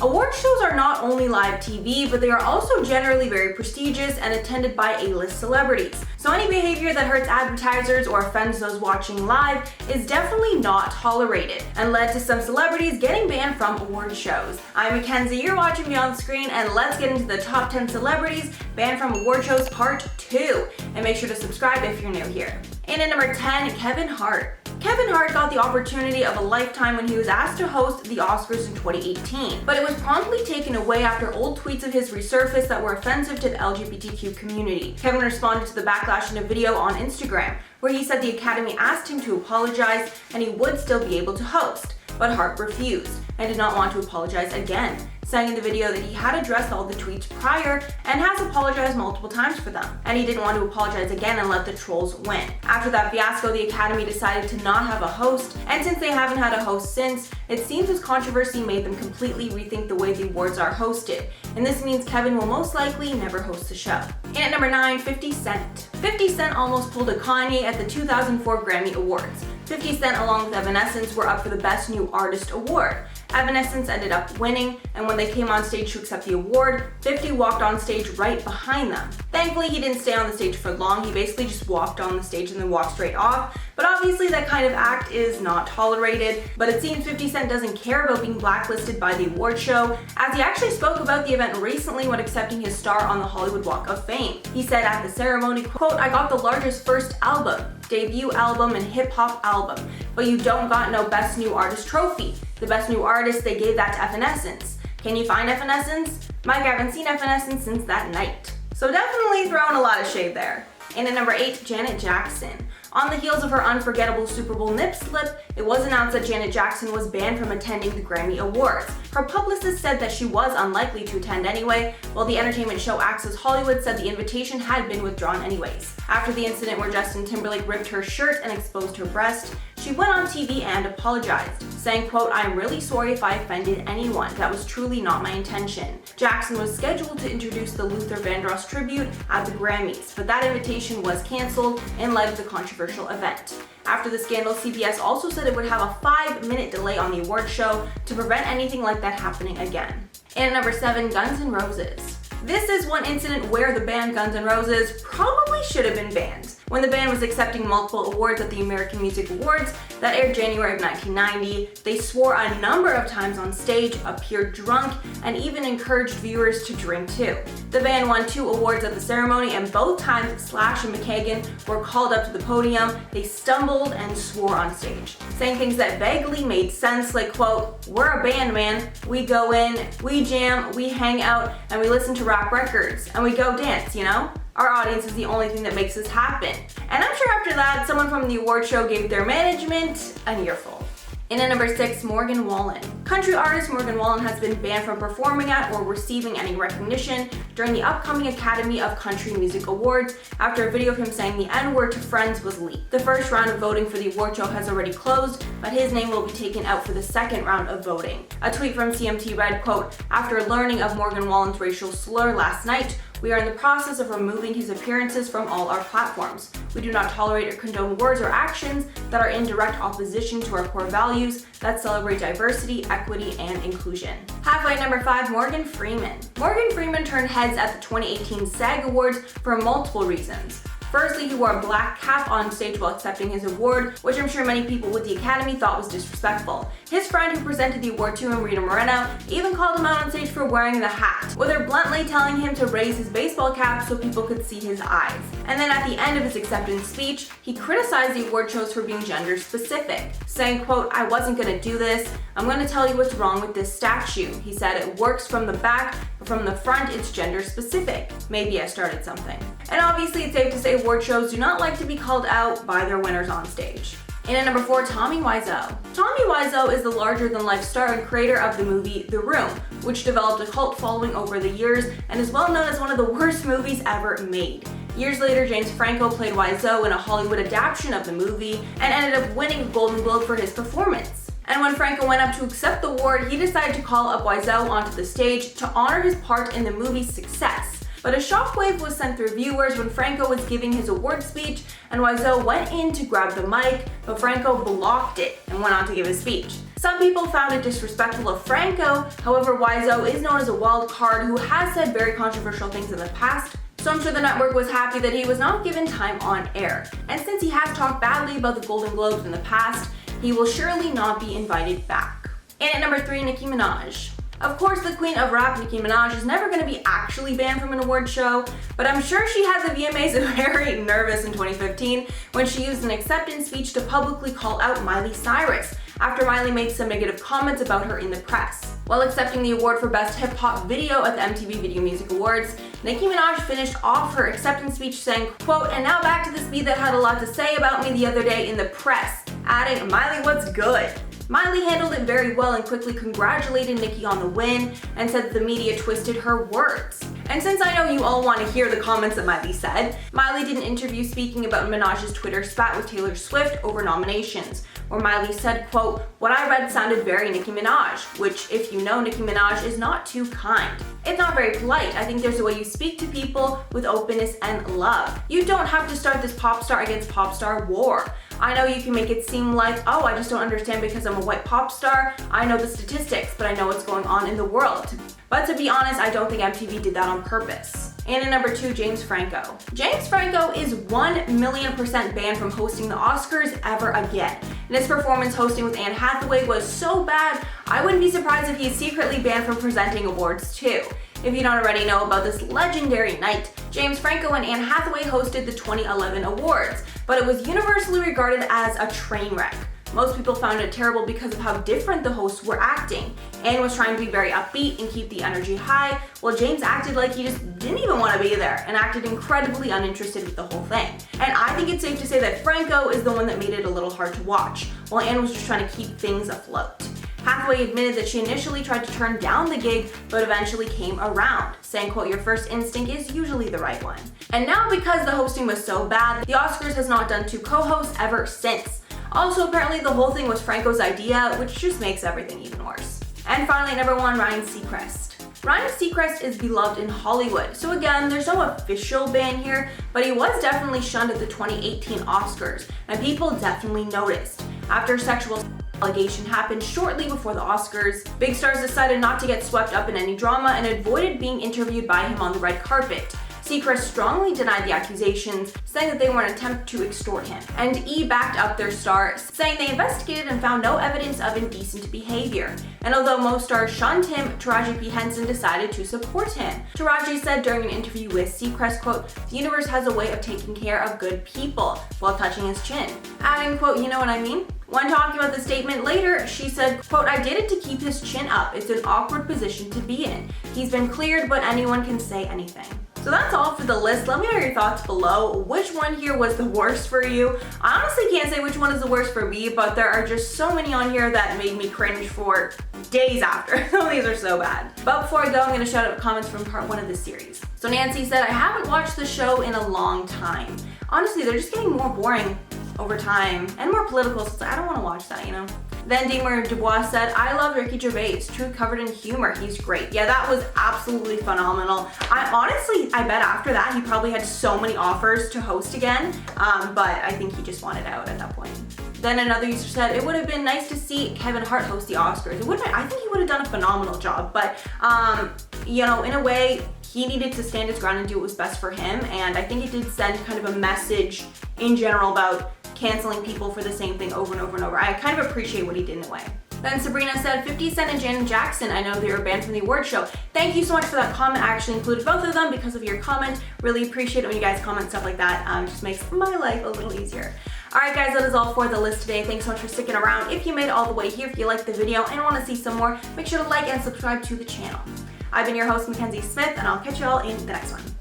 Award shows are not only live TV, but they are also generally very prestigious and attended by A-list celebrities. So any behavior that hurts advertisers or offends those watching live is definitely not tolerated, and led to some celebrities getting banned from award shows. I'm Mackenzie, you're watching Beyond the Screen, and let's get into the top 10 celebrities banned from award shows part 2. And make sure to subscribe if you're new here. And at number 10, Kevin Hart. Kevin Hart got the opportunity of a lifetime when he was asked to host the Oscars in 2018, but it was promptly taken away after old tweets of his resurfaced that were offensive to the LGBTQ community. Kevin responded to the backlash in a video on Instagram, where he said the Academy asked him to apologize and he would still be able to host, but Hart refused and did not want to apologize again, saying in the video that he had addressed all the tweets prior and has apologized multiple times for them, and he didn't want to apologize again and let the trolls win. After that fiasco, the Academy decided to not have a host, and since they haven't had a host since, it seems this controversy made them completely rethink the way the awards are hosted, and this means Kevin will most likely never host the show. And at number 9, 50 Cent. 50 Cent almost pulled a Kanye at the 2004 Grammy Awards. 50 Cent along with Evanescence were up for the Best New Artist award. Evanescence ended up winning, and when they came on stage to accept the award, 50 walked on stage right behind them. Thankfully, he didn't stay on the stage for long. He basically just walked on the stage and then walked straight off. But obviously that kind of act is not tolerated. But it seems 50 Cent doesn't care about being blacklisted by the award show, as he actually spoke about the event recently when accepting his star on the Hollywood Walk of Fame. He said at the ceremony, quote, "I got the largest first album, debut album, and hip-hop album, but you don't got no Best New Artist trophy. The Best New Artist, they gave that to Evanescence. Can you find Evanescence? Mike, I haven't seen Evanescence since that night." So definitely throwing a lot of shade there. And at number 8, Janet Jackson. On the heels of her unforgettable Super Bowl nip slip, it was announced that Janet Jackson was banned from attending the Grammy Awards. Her publicist said that she was unlikely to attend anyway, while the entertainment show Access Hollywood said the invitation had been withdrawn anyways. After the incident where Justin Timberlake ripped her shirt and exposed her breast, she went on TV and apologized, saying, quote, "I am really sorry if I offended anyone. That was truly not my intention." Jackson was scheduled to introduce the Luther Vandross tribute at the Grammys, but that invitation was canceled in light of the controversial event. After the scandal, CBS also said it would have a 5-minute delay on the award show to prevent anything like that happening again. And at number 7, Guns N' Roses. This is one incident where the band Guns N' Roses probably should have been banned. When the band was accepting multiple awards at the American Music Awards that aired January of 1990, they swore a number of times on stage, appeared drunk, and even encouraged viewers to drink too. The band won 2 awards at the ceremony, and both times Slash and McKagan were called up to the podium, they stumbled and swore on stage, saying things that vaguely made sense, like, quote, "We're a band, man. We go in, we jam, we hang out, and we listen to rap records, and we go dance, you know? Our audience is the only thing that makes this happen." And I'm sure after that, someone from the award show gave their management an earful. And at number 6, Morgan Wallen. Country artist Morgan Wallen has been banned from performing at or receiving any recognition during the upcoming Academy of Country Music Awards after a video of him saying the N-word to friends was leaked. The first round of voting for the award show has already closed, but his name will be taken out for the second round of voting. A tweet from CMT read, quote, "After learning of Morgan Wallen's racial slur last night, we are in the process of removing his appearances from all our platforms. We do not tolerate or condone words or actions that are in direct opposition to our core values that celebrate diversity, equity, and inclusion." Halfway at number 5, Morgan Freeman. Morgan Freeman turned heads at the 2018 SAG Awards for multiple reasons. Firstly, he wore a black cap on stage while accepting his award, which I'm sure many people with the Academy thought was disrespectful. His friend who presented the award to him, Rita Moreno, even called him out on stage for wearing the hat, with her bluntly telling him to raise his baseball cap so people could see his eyes. And then at the end of his acceptance speech, he criticized the award shows for being gender specific, saying, quote, "I wasn't gonna do this. I'm gonna tell you what's wrong with this statue." He said it works from the back, but from the front it's gender specific. Maybe I started something. And obviously it's safe to say award shows do not like to be called out by their winners on stage. And at number 4, Tommy Wiseau. Tommy Wiseau is the larger-than-life star and creator of the movie The Room, which developed a cult following over the years and is well known as one of the worst movies ever made. Years later, James Franco played Wiseau in a Hollywood adaptation of the movie and ended up winning a Golden Globe for his performance. And when Franco went up to accept the award, he decided to call up Wiseau onto the stage to honor his part in the movie's success. But a shockwave was sent through viewers when Franco was giving his award speech, and Wiseau went in to grab the mic, but Franco blocked it and went on to give his speech. Some people found it disrespectful of Franco. However, Wiseau is known as a wild card who has said very controversial things in the past, so I'm sure the network was happy that he was not given time on air. And since he has talked badly about the Golden Globes in the past, he will surely not be invited back. And at number 3, Nicki Minaj. Of course, the queen of rap, Nicki Minaj, is never going to be actually banned from an award show, but I'm sure she had the VMAs very nervous in 2015 when she used an acceptance speech to publicly call out Miley Cyrus after Miley made some negative comments about her in the press. While accepting the award for Best Hip Hop Video at the MTV Video Music Awards, Nicki Minaj finished off her acceptance speech saying, quote, "And now back to the speed that had a lot to say about me the other day in the press," adding, "Miley, what's good?" Miley handled it very well and quickly congratulated Nicki on the win and said that the media twisted her words. And since I know you all want to hear the comments that Miley said, Miley did an interview speaking about Minaj's Twitter spat with Taylor Swift over nominations, where Miley said, quote, "What I read sounded very Nicki Minaj," which, if you know Nicki Minaj, is not too kind. It's not very polite. I think there's a way you speak to people with openness and love. You don't have to start this pop star against pop star war. I know you can make it seem like, oh, I just don't understand because I'm a white pop star. I know the statistics, but I know what's going on in the world. But to be honest, I don't think MTV did that on purpose. And at number 2, James Franco. James Franco is 1,000,000% banned from hosting the Oscars ever again. And his performance hosting with Anne Hathaway was so bad, I wouldn't be surprised if he's secretly banned from presenting awards too. If you don't already know about this legendary night, James Franco and Anne Hathaway hosted the 2011 awards, but it was universally regarded as a train wreck. Most people found it terrible because of how different the hosts were acting. Anne was trying to be very upbeat and keep the energy high, while James acted like he just didn't even want to be there and acted incredibly uninterested with the whole thing. And I think it's safe to say that Franco is the one that made it a little hard to watch, while Anne was just trying to keep things afloat. Hathaway admitted that she initially tried to turn down the gig, but eventually came around, saying, quote, "Your first instinct is usually the right one." And now, because the hosting was so bad, the Oscars has not done 2 co-hosts ever since. Also, apparently the whole thing was Franco's idea, which just makes everything even worse. And finally, number 1, Ryan Seacrest. Ryan Seacrest is beloved in Hollywood, so again, there's no official ban here, but he was definitely shunned at the 2018 Oscars, and people definitely noticed. After sexual allegation happened shortly before the Oscars, big stars decided not to get swept up in any drama and avoided being interviewed by him on the red carpet. Seacrest strongly denied the accusations, saying that they were an attempt to extort him. And E! backed up their star, saying they investigated and found no evidence of indecent behavior. And although most stars shunned him, Taraji P. Henson decided to support him. Taraji said during an interview with Seacrest, quote, "The universe has a way of taking care of good people," while touching his chin. Adding, quote, "You know what I mean?" When talking about the statement later, she said, quote, "I did it to keep his chin up. It's an awkward position to be in. He's been cleared, but anyone can say anything." So that's all for the list. Let me know your thoughts below. Which one here was the worst for you? I honestly can't say which one is the worst for me, but there are just so many on here that made me cringe for days after. Some of these are so bad. But before I go, I'm gonna shout out comments from part 1 of this series. So Nancy said, "I haven't watched the show in a long time. Honestly, they're just getting more boring over time and more political, so I don't want to watch that, you know." Then Deemer Dubois said, "I love Ricky Gervais, truth covered in humor. He's great." Yeah, that was absolutely phenomenal. I bet after that he probably had so many offers to host again, but I think he just wanted out at that point. Then another user said, "It would have been nice to see Kevin Hart host the Oscars. I think he would have done a phenomenal job, but you know, in a way, he needed to stand his ground and do what was best for him, and I think it did send kind of a message in general about canceling people for the same thing over and over and over. I kind of appreciate what he did in a way." Then Sabrina said, 50 Cent and Janet Jackson, I know they were banned from the award show. Thank you so much for that comment. I actually included both of them because of your comment. Really appreciate it when you guys comment stuff like that. Just makes my life a little easier. Alright guys, that is all for the list today. Thanks so much for sticking around. If you made it all the way here, if you liked the video and want to see some more, make sure to like and subscribe to the channel. I've been your host, Mackenzie Smith, and I'll catch you all in the next one.